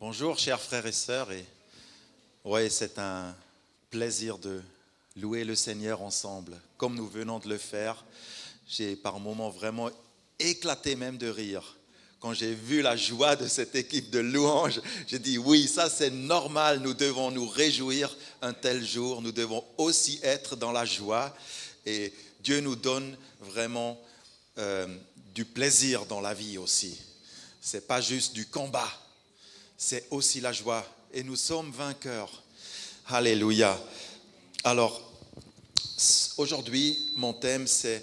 Bonjour chers frères et sœurs, c'est un plaisir de louer le Seigneur ensemble, comme nous venons de le faire. J'ai par moments vraiment éclaté même de rire. Quand j'ai vu la joie de cette équipe de louanges, j'ai dit oui, ça c'est normal, nous devons nous réjouir un tel jour, nous devons aussi être dans la joie et Dieu nous donne vraiment du plaisir dans la vie aussi. C'est pas juste du combat. C'est aussi la joie. Et nous sommes vainqueurs. Alléluia. Alors, aujourd'hui, mon thème, c'est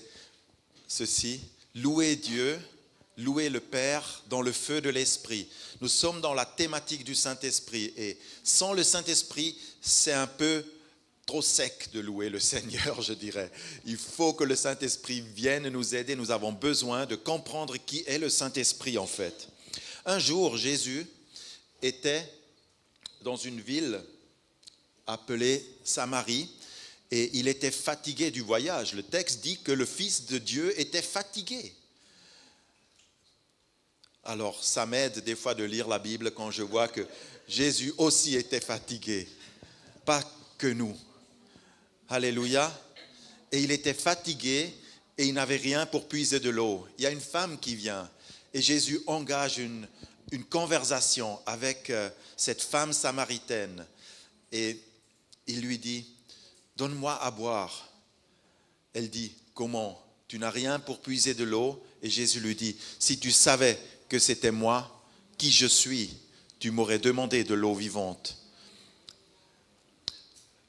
ceci. Louer Dieu, louer le Père dans le feu de l'Esprit. Nous sommes dans la thématique du Saint-Esprit. Et sans le Saint-Esprit, c'est un peu trop sec de louer le Seigneur, je dirais. Il faut que le Saint-Esprit vienne nous aider. Nous avons besoin de comprendre qui est le Saint-Esprit, en fait. Un jour, Jésus était dans une ville appelée Samarie et il était fatigué du voyage. Le texte dit que le Fils de Dieu était fatigué. Alors, ça m'aide des fois de lire la Bible quand je vois que Jésus aussi était fatigué, pas que nous. Alléluia. Et il était fatigué et il n'avait rien pour puiser de l'eau. Il y a une femme qui vient et Jésus engage une conversation avec cette femme samaritaine et il lui dit « Donne-moi à boire ». Elle dit « Comment ? Tu n'as rien pour puiser de l'eau ?» Et Jésus lui dit « Si tu savais que c'était moi, qui je suis, tu m'aurais demandé de l'eau vivante. »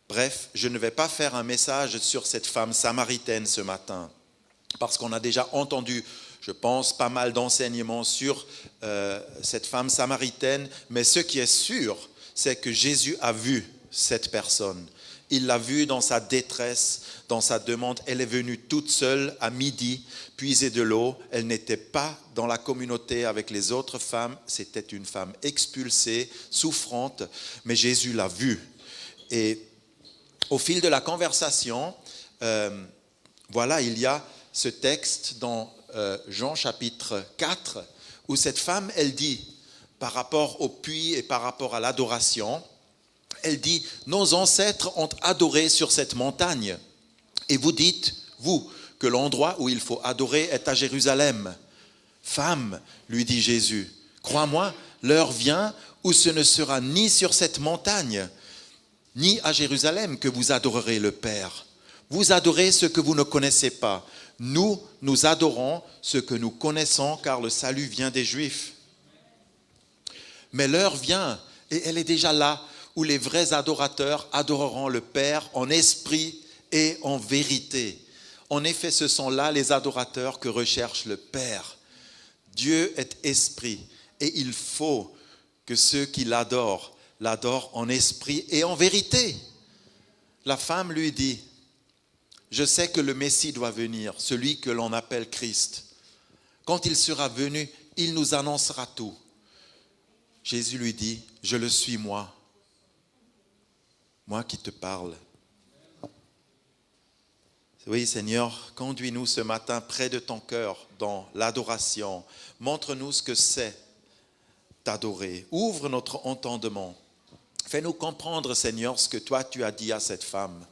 Bref, je ne vais pas faire un message sur cette femme samaritaine ce matin parce qu'on a déjà entendu je pense, pas mal d'enseignements sur cette femme samaritaine, mais ce qui est sûr, c'est que Jésus a vu cette personne. Il l'a vue dans sa détresse, dans sa demande. Elle est venue toute seule à midi, puiser de l'eau. Elle n'était pas dans la communauté avec les autres femmes. C'était une femme expulsée, souffrante, mais Jésus l'a vue. Et au fil de la conversation, il y a ce texte dans Jean chapitre 4, où cette femme, elle dit, par rapport au puits et par rapport à l'adoration, elle dit, nos ancêtres ont adoré sur cette montagne. Et vous dites, vous, que l'endroit où il faut adorer est à Jérusalem. Femme, lui dit Jésus, crois-moi, l'heure vient où ce ne sera ni sur cette montagne, ni à Jérusalem que vous adorerez le Père. Vous adorez ce que vous ne connaissez pas. Nous adorons ce que nous connaissons car le salut vient des Juifs. Mais l'heure vient, et elle est déjà là, où les vrais adorateurs adoreront le Père en esprit et en vérité. En effet, ce sont là les adorateurs que recherche le Père. Dieu est esprit, et il faut que ceux qui l'adorent en esprit et en vérité. La femme lui dit, je sais que le Messie doit venir, celui que l'on appelle Christ. Quand il sera venu, il nous annoncera tout. Jésus lui dit, je le suis moi qui te parle. Oui Seigneur, conduis-nous ce matin près de ton cœur dans l'adoration. Montre-nous ce que c'est t'adorer. Ouvre notre entendement. Fais-nous comprendre Seigneur ce que toi tu as dit à cette femme,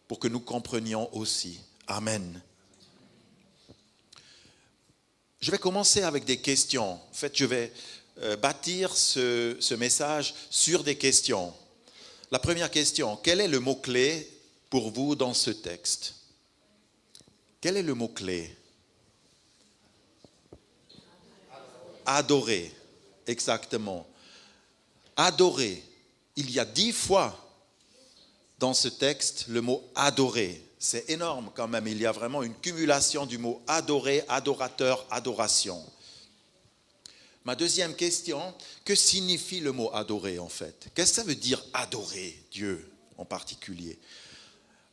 pour que nous comprenions aussi. Amen. Je vais commencer avec des questions. En fait, je vais bâtir ce message sur des questions. La première question, quel est le mot-clé pour vous dans ce texte ? Quel est le mot-clé ? Adorer, exactement. Adorer. Il y a 10 fois dans ce texte, le mot « adorer », c'est énorme quand même. Il y a vraiment une cumulation du mot « adorer »,« adorateur »,« adoration ». Ma deuxième question, que signifie le mot « adorer » en fait ? Qu'est-ce que ça veut dire « adorer » Dieu en particulier ?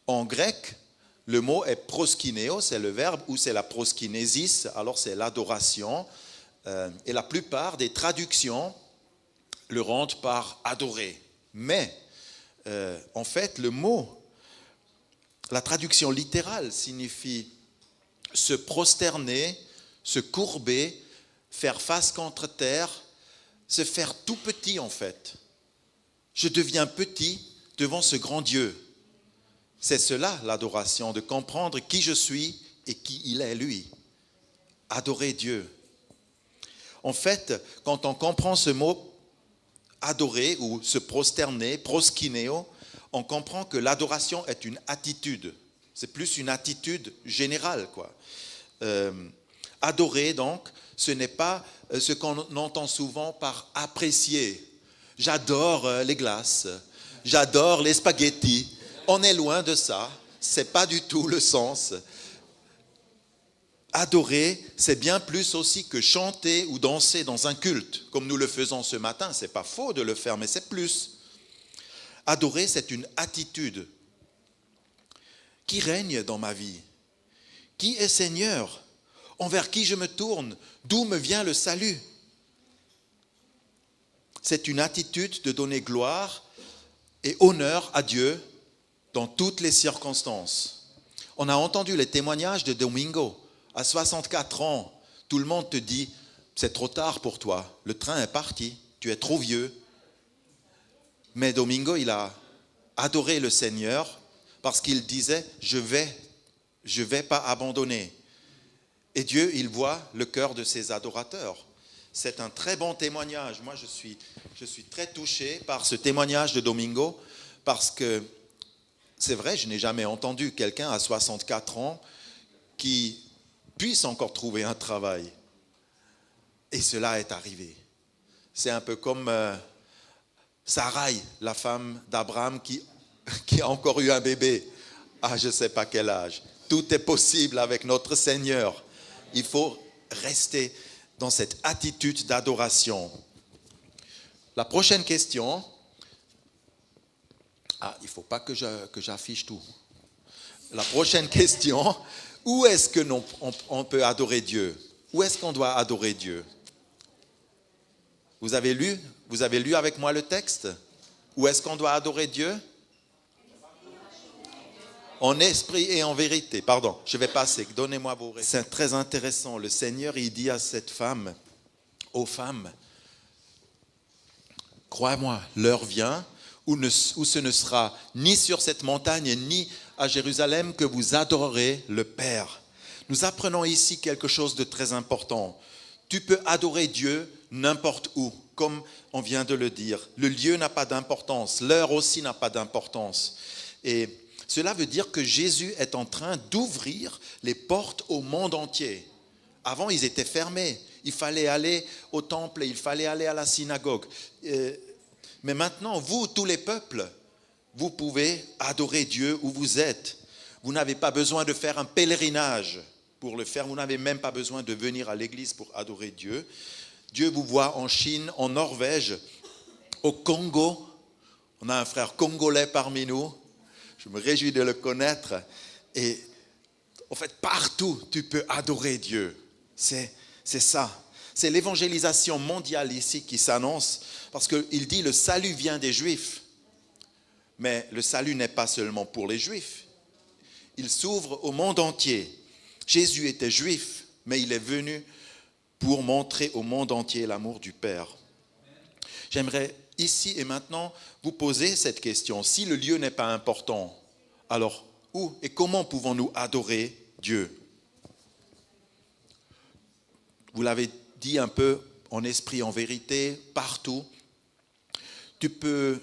En grec, le mot est proskineo, c'est le verbe, ou c'est la proskinésis, alors c'est l'adoration. Et la plupart des traductions le rendent par « adorer ». Mais en fait, le mot, la traduction littérale signifie se prosterner, se courber, faire face contre terre, se faire tout petit en fait. Je deviens petit devant ce grand Dieu. C'est cela l'adoration, de comprendre qui je suis et qui il est lui. Adorer Dieu. En fait, quand on comprend ce mot adorer ou se prosterner, proskineo, on comprend que l'adoration est une attitude. C'est plus une attitude générale, quoi. Adorer, donc, ce n'est pas ce qu'on entend souvent par apprécier. J'adore les glaces, j'adore les spaghettis. On est loin de ça. C'est pas du tout le sens. Adorer, c'est bien plus aussi que chanter ou danser dans un culte, comme nous le faisons ce matin. C'est pas faux de le faire, mais c'est plus. Adorer, c'est une attitude. Qui règne dans ma vie? Qui est Seigneur? Envers qui je me tourne? D'où me vient le salut? C'est une attitude de donner gloire et honneur à Dieu dans toutes les circonstances. On a entendu les témoignages de Domingo. À 64 ans, tout le monde te dit, c'est trop tard pour toi, le train est parti, tu es trop vieux. Mais Domingo, il a adoré le Seigneur parce qu'il disait, je vais pas abandonner. Et Dieu, il voit le cœur de ses adorateurs. C'est un très bon témoignage. Moi, je suis très touché par ce témoignage de Domingo parce que c'est vrai, je n'ai jamais entendu quelqu'un à 64 ans qui puisse encore trouver un travail. Et cela est arrivé. C'est un peu comme Sarai, la femme d'Abraham qui a encore eu un bébé à je ne sais pas quel âge. Tout est possible avec notre Seigneur. Il faut rester dans cette attitude d'adoration. La prochaine question. Il ne faut pas que j'affiche tout. La prochaine question. Où est-ce que on peut adorer Dieu? Où est-ce qu'on doit adorer Dieu? Vous avez lu avec moi le texte? Où est-ce qu'on doit adorer Dieu? En esprit et en vérité. Pardon, je vais passer. Donnez-moi vos réponses. C'est très intéressant. Le Seigneur, il dit à cette femme, aux femmes, crois-moi, l'heure vient où ce ne sera ni sur cette montagne, ni à Jérusalem que vous adorerez le Père. Nous apprenons ici quelque chose de très important. Tu peux adorer Dieu n'importe où, comme on vient de le dire. Le lieu n'a pas d'importance, l'heure aussi n'a pas d'importance. Et cela veut dire que Jésus est en train d'ouvrir les portes au monde entier. Avant, ils étaient fermés. Il fallait aller au temple, il fallait aller à la synagogue. Mais maintenant, vous, tous les peuples, vous pouvez adorer Dieu où vous êtes. Vous n'avez pas besoin de faire un pèlerinage pour le faire. Vous n'avez même pas besoin de venir à l'église pour adorer Dieu. Dieu vous voit en Chine, en Norvège, au Congo. On a un frère congolais parmi nous. Je me réjouis de le connaître. Et en fait, partout, tu peux adorer Dieu. C'est ça. C'est l'évangélisation mondiale ici qui s'annonce. Parce qu'il dit le salut vient des Juifs. Mais le salut n'est pas seulement pour les Juifs. Il s'ouvre au monde entier. Jésus était juif, mais il est venu pour montrer au monde entier l'amour du Père. J'aimerais ici et maintenant vous poser cette question. Si le lieu n'est pas important, alors où et comment pouvons-nous adorer Dieu? Vous l'avez dit un peu en esprit, en vérité, partout. Tu peux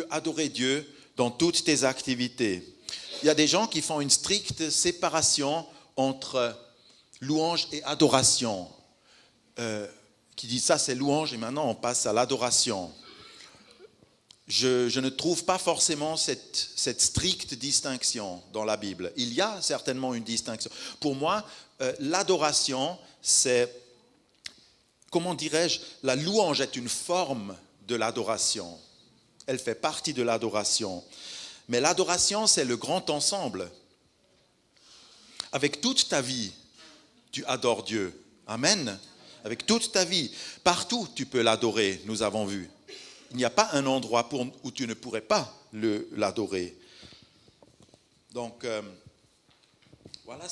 adorer Dieu dans toutes tes activités. Il y a des gens qui font une stricte séparation entre louange et adoration. Qui disent ça c'est louange et maintenant on passe à l'adoration. Je ne trouve pas forcément cette stricte distinction dans la Bible. Il y a certainement une distinction. Pour moi, l'adoration, c'est, comment dirais-je, la louange est une forme de l'adoration. Elle fait partie de l'adoration. Mais l'adoration, c'est le grand ensemble. Avec toute ta vie, tu adores Dieu. Amen. Avec toute ta vie. Partout, tu peux l'adorer, nous avons vu. Il n'y a pas un endroit où tu ne pourrais pas l'adorer. Donc, voilà,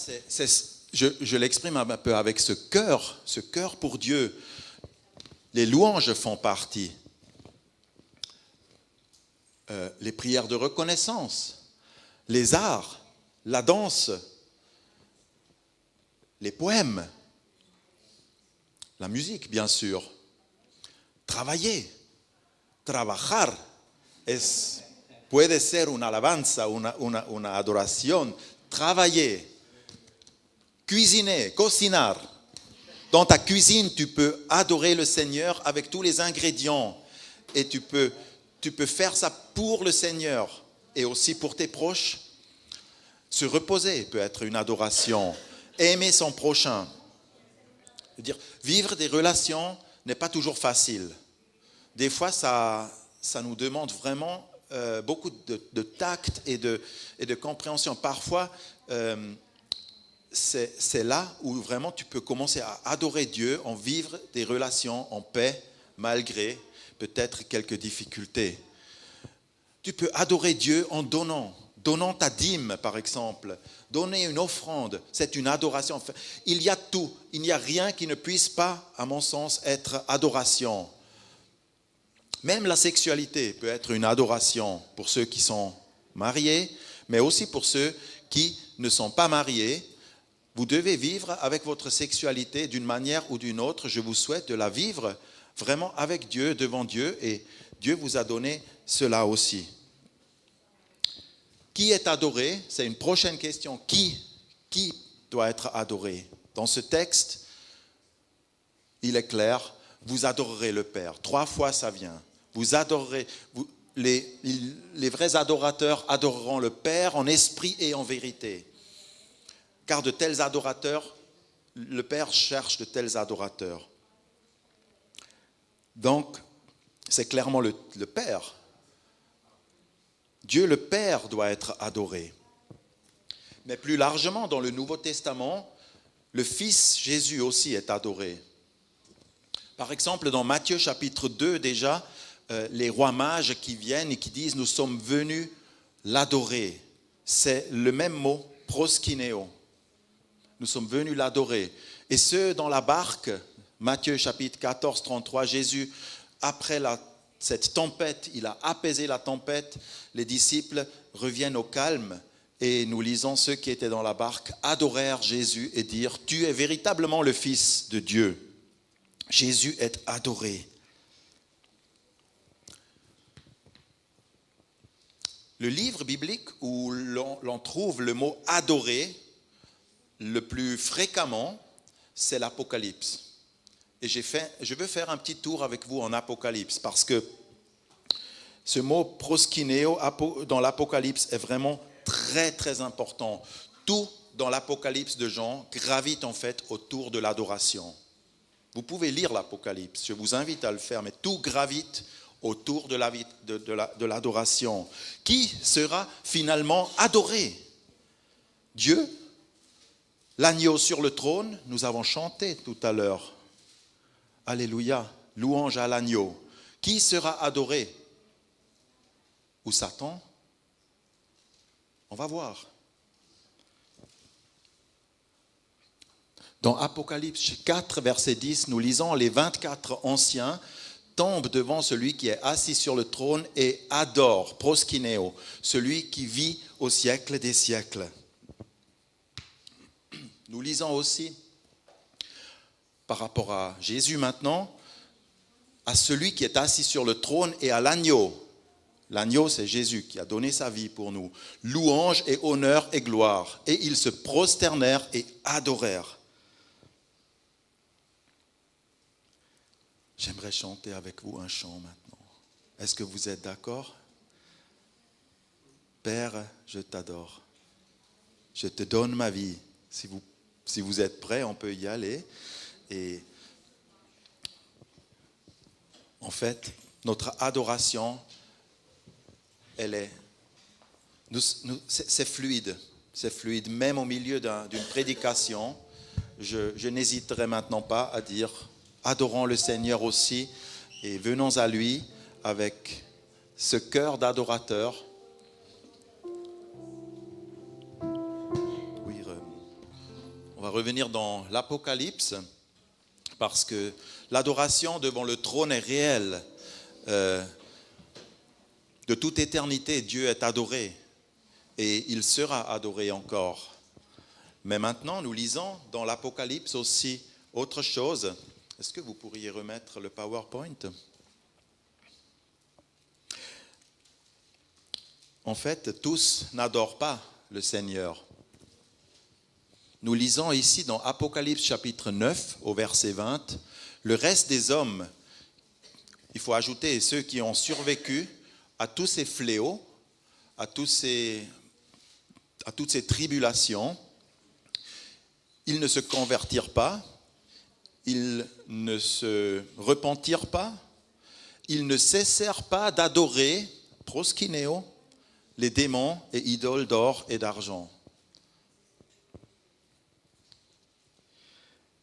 je l'exprime un peu avec ce cœur pour Dieu. Les louanges font partie. Les prières de reconnaissance, les arts, la danse, les poèmes, la musique, bien sûr. Travailler, trabajar, puede ser una alabanza, una adoración. Travailler, cuisiner, cocinar. Dans ta cuisine, tu peux adorer le Seigneur avec tous les ingrédients et tu peux faire ça pour le Seigneur et aussi pour tes proches. Se reposer peut être une adoration. Aimer son prochain. Dire, vivre des relations n'est pas toujours facile. Des fois, ça nous demande vraiment beaucoup de tact et de compréhension. Parfois, c'est là où vraiment tu peux commencer à adorer Dieu, en vivre des relations en paix, malgré peut-être quelques difficultés. Tu peux adorer Dieu en donnant ta dîme, par exemple. Donner une offrande, c'est une adoration. Il y a tout. Il n'y a rien qui ne puisse pas, à mon sens, être adoration. Même la sexualité peut être une adoration pour ceux qui sont mariés, mais aussi pour ceux qui ne sont pas mariés. Vous devez vivre avec votre sexualité d'une manière ou d'une autre. Je vous souhaite de la vivre vraiment avec Dieu, devant Dieu, et Dieu vous a donné cela aussi. Qui est adoré? C'est une prochaine question. Qui doit être adoré? Dans ce texte, il est clair, vous adorerez le Père. 3 fois ça vient. Vous adorerez, les vrais adorateurs adoreront le Père en esprit et en vérité. Car de tels adorateurs, le Père cherche de tels adorateurs. Donc, c'est clairement le Père. Dieu le Père doit être adoré. Mais plus largement, dans le Nouveau Testament, le Fils Jésus aussi est adoré. Par exemple, dans Matthieu chapitre 2, déjà, les rois mages qui viennent et qui disent « Nous sommes venus l'adorer ». C'est le même mot, proskineo. Nous sommes venus l'adorer. Et ceux dans la barque, Matthieu chapitre 14, 33, Jésus, après cette tempête, il a apaisé la tempête, les disciples reviennent au calme et nous lisons ceux qui étaient dans la barque adorèrent Jésus et dirent « Tu es véritablement le Fils de Dieu ». Jésus est adoré. Le livre biblique où l'on trouve le mot « adorer » le plus fréquemment, c'est l'Apocalypse. Et je veux faire un petit tour avec vous en Apocalypse parce que ce mot proskineo dans l'Apocalypse est vraiment très très important. Tout dans l'Apocalypse de Jean gravite en fait autour de l'adoration. Vous pouvez lire l'Apocalypse, je vous invite à le faire, mais tout gravite autour de l'adoration. Qui sera finalement adoré? Dieu? L'agneau sur le trône, nous avons chanté tout à l'heure. Alléluia, louange à l'agneau. Qui sera adoré? Ou Satan? On va voir. Dans Apocalypse 4, verset 10, nous lisons « Les 24 anciens tombent devant celui qui est assis sur le trône et adorent, proskineo, celui qui vit au siècle des siècles. » Nous lisons aussi, par rapport à Jésus maintenant, à celui qui est assis sur le trône et à l'agneau. L'agneau, c'est Jésus qui a donné sa vie pour nous. Louange et honneur et gloire. Et ils se prosternèrent et adorèrent. J'aimerais chanter avec vous un chant maintenant. Est-ce que vous êtes d'accord? Père, je t'adore. Je te donne ma vie. Si vous êtes prêts, on peut y aller. Et en fait, notre adoration, c'est fluide. C'est fluide. Même au milieu d'une prédication, je n'hésiterai maintenant pas à dire adorons le Seigneur aussi et venons à lui avec ce cœur d'adorateur. Oui, on va revenir dans l'Apocalypse parce que l'adoration devant le trône est réelle. De toute éternité, Dieu est adoré et il sera adoré encore. Mais maintenant, nous lisons dans l'Apocalypse aussi autre chose. Est-ce que vous pourriez remettre le PowerPoint ? En fait, tous n'adorent pas le Seigneur. Nous lisons ici dans Apocalypse chapitre 9 au verset 20, le reste des hommes, il faut ajouter ceux qui ont survécu à tous ces fléaux, à toutes ces tribulations, ils ne se convertirent pas, ils ne se repentirent pas, ils ne cessèrent pas d'adorer, proskynéo, les démons et idoles d'or et d'argent.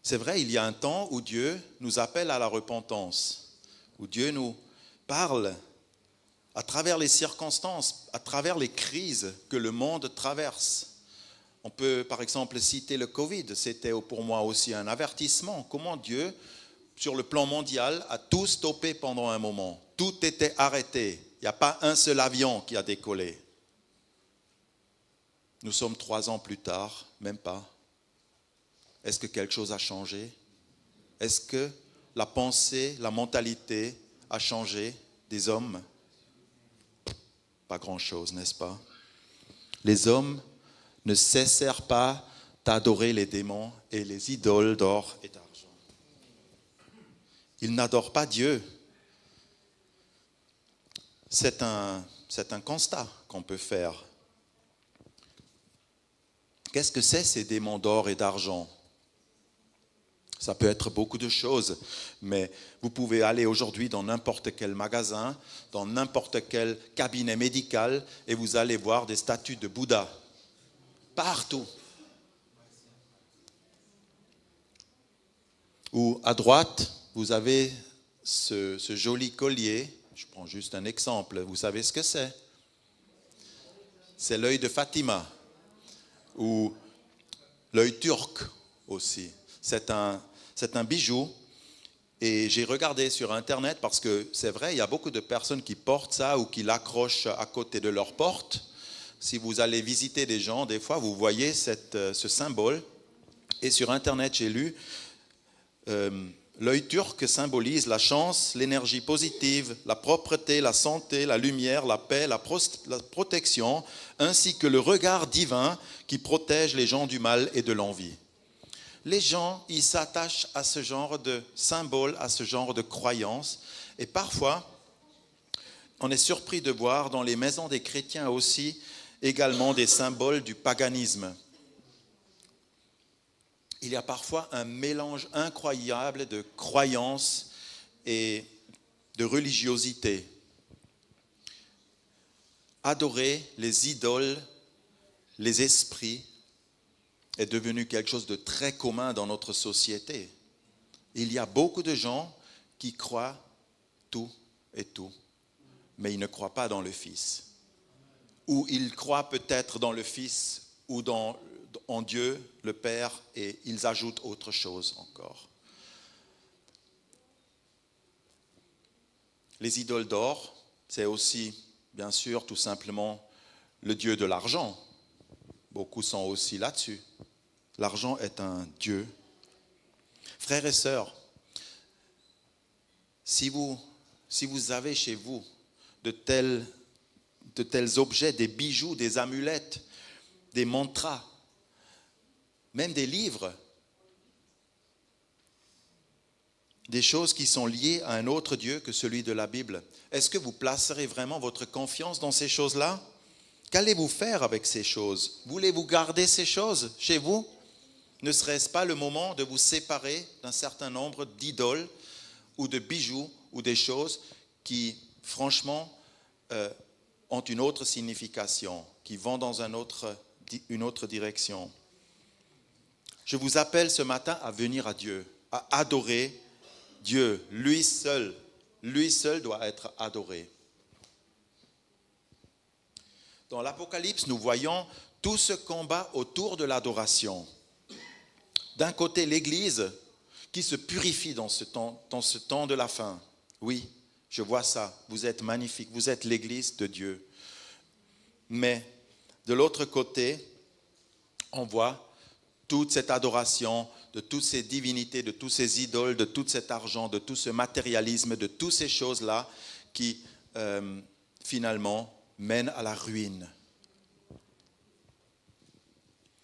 C'est vrai, il y a un temps où Dieu nous appelle à la repentance, où Dieu nous parle à travers les circonstances, à travers les crises que le monde traverse. On peut par exemple citer le Covid, c'était pour moi aussi un avertissement. Comment Dieu, sur le plan mondial, a tout stoppé pendant un moment. Tout était arrêté. Il n'y a pas un seul avion qui a décollé. Nous sommes 3 ans plus tard, même pas. Est-ce que quelque chose a changé? Est-ce que la pensée, la mentalité a changé des hommes? Pas grand-chose, n'est-ce pas? Les hommes ne cessèrent pas d'adorer les démons et les idoles d'or et d'argent. Ils n'adorent pas Dieu. C'est un constat qu'on peut faire. Qu'est-ce que c'est ces démons d'or et d'argent? Ça peut être beaucoup de choses, mais vous pouvez aller aujourd'hui dans n'importe quel magasin, dans n'importe quel cabinet médical, et vous allez voir des statues de Bouddha. Partout. Ou à droite, vous avez ce joli collier. Je prends juste un exemple. Vous savez ce que c'est? C'est l'œil de Fatima. Ou l'œil turc aussi. C'est un bijou. Et j'ai regardé sur Internet parce que c'est vrai, il y a beaucoup de personnes qui portent ça ou qui l'accrochent à côté de leur porte. Si vous allez visiter des gens, des fois, vous voyez ce symbole. Et sur Internet, j'ai lu, l'œil turc symbolise la chance, l'énergie positive, la propreté, la santé, la lumière, la paix, la protection, ainsi que le regard divin qui protège les gens du mal et de l'envie. Les gens, ils s'attachent à ce genre de symbole, à ce genre de croyance. Et parfois, on est surpris de voir dans les maisons des chrétiens aussi également des symboles du paganisme. Il y a parfois un mélange incroyable de croyances et de religiosité. Adorer les idoles, les esprits, est devenu quelque chose de très commun dans notre société. Il y a beaucoup de gens qui croient tout et tout, mais ils ne croient pas dans le Fils. Ou ils croient peut-être dans le Fils ou en Dieu, le Père, et ils ajoutent autre chose encore. Les idoles d'or, c'est aussi, bien sûr, tout simplement le Dieu de l'argent. Beaucoup sont aussi là-dessus. L'argent est un Dieu. Frères et sœurs, si vous avez chez vous de tels objets, des bijoux, des amulettes, des mantras, même des livres, des choses qui sont liées à un autre Dieu que celui de la Bible, est-ce que vous placerez vraiment votre confiance dans ces choses-là? Qu'allez-vous faire avec ces choses? Voulez-vous garder ces choses chez vous? Ne serait-ce pas le moment de vous séparer d'un certain nombre d'idoles ou de bijoux ou des choses qui, franchement, ont une autre signification, qui vont dans une autre direction? Je vous appelle ce matin à venir à Dieu, à adorer Dieu. Lui seul doit être adoré. Dans l'Apocalypse, nous voyons tout ce combat autour de l'adoration. D'un côté, l'Église qui se purifie dans ce temps de la fin. Oui, je vois ça. Vous êtes magnifiques, vous êtes l'Église de Dieu. Mais de l'autre côté, on voit toute cette adoration de toutes ces divinités, de tous ces idoles, de tout cet argent, de tout ce matérialisme, de toutes ces choses-là qui finalement mènent à la ruine.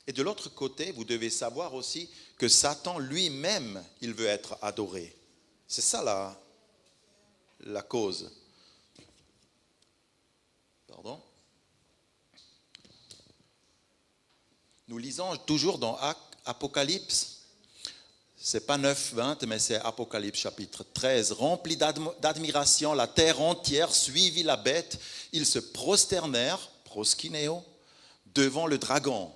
Et de l'autre côté, vous devez savoir aussi que Satan lui-même, il veut être adoré. C'est ça la cause. Pardon. Nous lisons toujours dans Apocalypse, c'est pas 9-20, mais c'est Apocalypse chapitre 13. Rempli d'admiration, la terre entière suivit la bête. Ils se prosternèrent, proskineo, devant le dragon.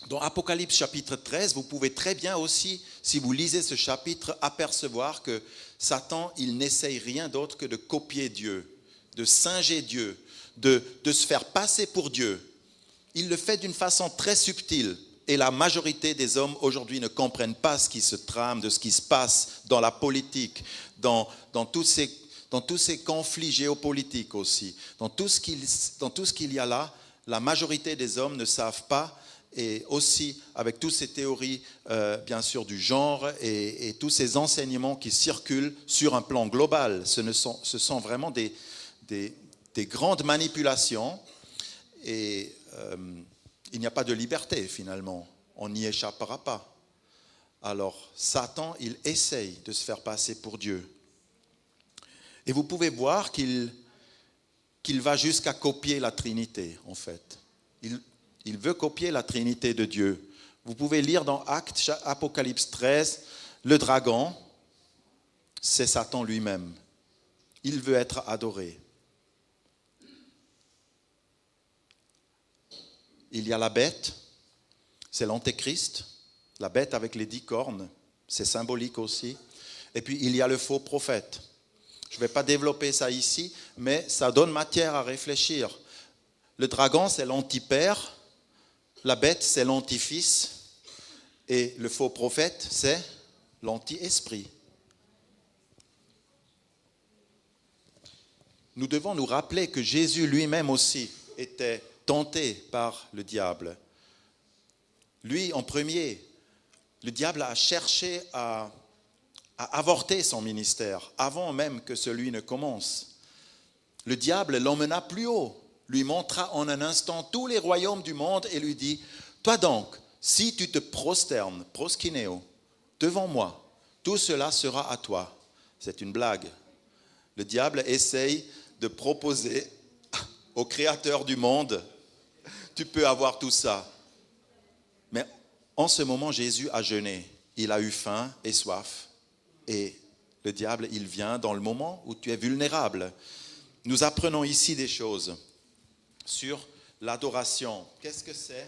Dans Apocalypse chapitre 13, vous pouvez très bien aussi, si vous lisez ce chapitre, apercevoir que Satan, il n'essaye rien d'autre que de copier Dieu, de singer Dieu, de se faire passer pour Dieu. Il le fait d'une façon très subtile. Et la majorité des hommes aujourd'hui ne comprennent pas ce qui se trame, de ce qui se passe dans la politique, dans tous ces conflits géopolitiques aussi. Dans tout ce qu'il y a là, la majorité des hommes ne savent pas. Et aussi avec toutes ces théories, bien sûr, du genre et tous ces enseignements qui circulent sur un plan global. Ce sont vraiment des grandes manipulations et il n'y a pas de liberté finalement. On n'y échappera pas. Alors, Satan, il essaye de se faire passer pour Dieu. Et vous pouvez voir qu'il va jusqu'à copier la Trinité, en fait. Il veut copier la Trinité de Dieu. Vous pouvez lire dans Apocalypse 13, le dragon, c'est Satan lui-même. Il veut être adoré. Il y a la bête, c'est l'antéchrist, la bête avec les 10 cornes, c'est symbolique aussi. Et puis il y a le faux prophète. Je ne vais pas développer ça ici, mais ça donne matière à réfléchir. Le dragon, c'est l'antipère. La bête, c'est l'antifils, et le faux prophète, c'est l'anti-esprit. Nous devons nous rappeler que Jésus lui-même aussi était tenté par le diable. Lui, en premier, le diable a cherché à avorter son ministère avant même que celui ne commence. Le diable l'emmena plus haut, lui montra en un instant tous les royaumes du monde et lui dit, toi donc, si tu te prosternes, proskineo, devant moi, tout cela sera à toi. C'est une blague. Le diable essaye de proposer au créateur du monde, tu peux avoir tout ça. Mais en ce moment, Jésus a jeûné. Il a eu faim et soif. Et le diable, il vient dans le moment où tu es vulnérable. Nous apprenons ici des choses sur l'adoration. Qu'est-ce que c'est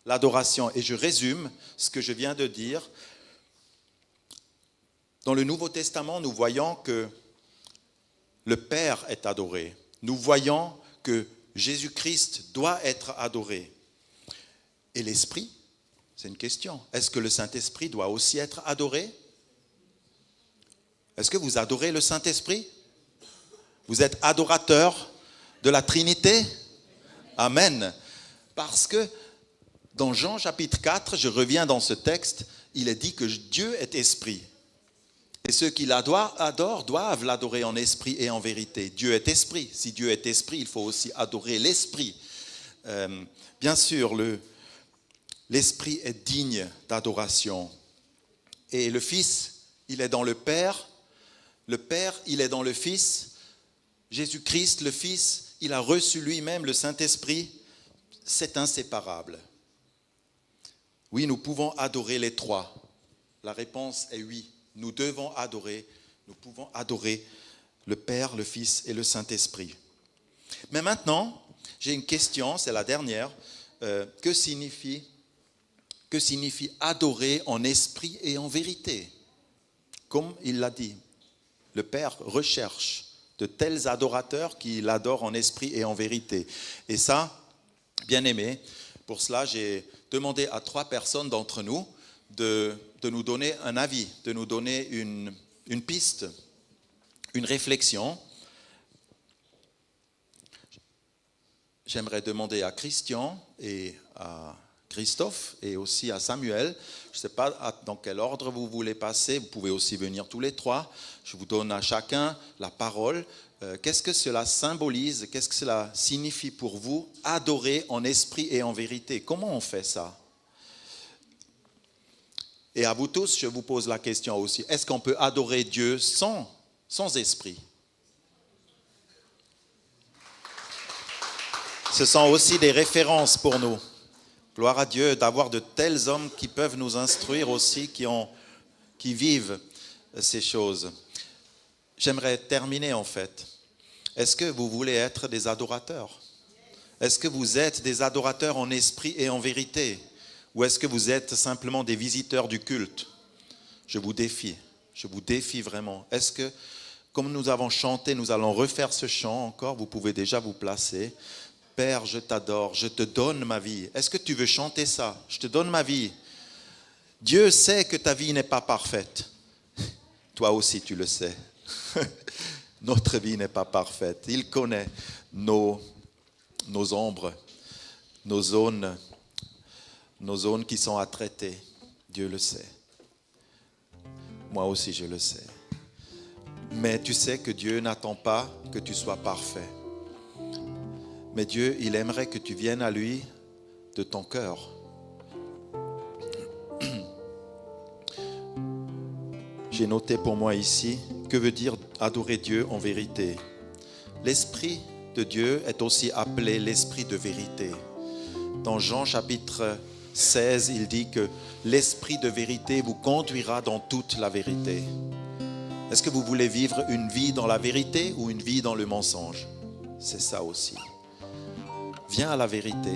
l'adoration? Et je résume ce que je viens de dire. Dans le Nouveau Testament, nous voyons que le Père est adoré. Nous voyons que Jésus-Christ doit être adoré. Et l'Esprit, c'est une question. Est-ce que le Saint-Esprit doit aussi être adoré? Est-ce que vous adorez le Saint-Esprit? Vous êtes adorateur de la Trinité? Amen. Parce que dans Jean chapitre 4, je reviens dans ce texte, il est dit que Dieu est esprit. Et ceux qui l'adorent doivent l'adorer en esprit et en vérité. Dieu est esprit. Si Dieu est esprit, il faut aussi adorer l'esprit. Bien sûr, l'esprit est digne d'adoration. Et le Fils, il est dans le Père. Le Père, il est dans le Fils. Jésus-Christ, le Fils, il a reçu lui-même le Saint-Esprit. C'est inséparable. Oui, nous pouvons adorer les trois. La réponse est oui. Nous devons adorer, nous pouvons adorer le Père, le Fils et le Saint-Esprit. Mais maintenant, j'ai une question, c'est la dernière. Que signifie adorer en esprit et en vérité? Comme il l'a dit, le Père recherche de tels adorateurs qui l'adorent en esprit et en vérité. Et ça, bien aimé, pour cela, j'ai demander à 3 personnes d'entre nous de nous donner un avis, de nous donner une piste, une réflexion. J'aimerais demander à Christian et à Christophe et aussi à Samuel. Je ne sais pas dans quel ordre vous voulez passer. Vous pouvez aussi venir tous les 3. Je vous donne à chacun la parole. Qu'est-ce que cela symbolise? Qu'est-ce que cela signifie pour vous? Adorer en esprit et en vérité. Comment on fait ça? Et à vous tous, je vous pose la question aussi. Est-ce qu'on peut adorer Dieu sans esprit? Ce sont aussi des références pour nous. Gloire à Dieu d'avoir de tels hommes qui peuvent nous instruire aussi, qui vivent ces choses. J'aimerais terminer en fait. Est-ce que vous voulez être des adorateurs? Est-ce que vous êtes des adorateurs en esprit et en vérité? Ou est-ce que vous êtes simplement des visiteurs du culte? Je vous défie vraiment. Est-ce que, comme nous avons chanté, nous allons refaire ce chant encore, vous pouvez déjà vous placer. Père, je t'adore, je te donne ma vie. Est-ce que tu veux chanter ça? Je te donne ma vie. Dieu sait que ta vie n'est pas parfaite. Toi aussi, tu le sais. Notre vie n'est pas parfaite. Il connaît nos ombres, nos zones qui sont à traiter. Dieu le sait. Moi aussi, je le sais. Mais tu sais que Dieu n'attend pas que tu sois parfait. Mais Dieu, il aimerait que tu viennes à lui de ton cœur. J'ai noté pour moi ici, que veut dire adorer Dieu en vérité? L'Esprit de Dieu est aussi appelé l'Esprit de vérité. Dans Jean chapitre 16, il dit que l'Esprit de vérité vous conduira dans toute la vérité. Est-ce que vous voulez vivre une vie dans la vérité ou une vie dans le mensonge? C'est ça aussi. Viens à la vérité.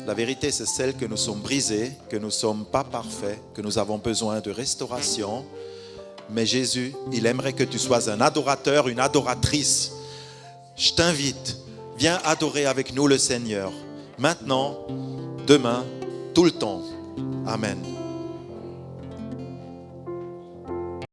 La vérité, c'est celle que nous sommes brisés, que nous ne sommes pas parfaits, que nous avons besoin de restauration. Mais Jésus, il aimerait que tu sois un adorateur, une adoratrice. Je t'invite, viens adorer avec nous le Seigneur. Maintenant, demain, tout le temps. Amen.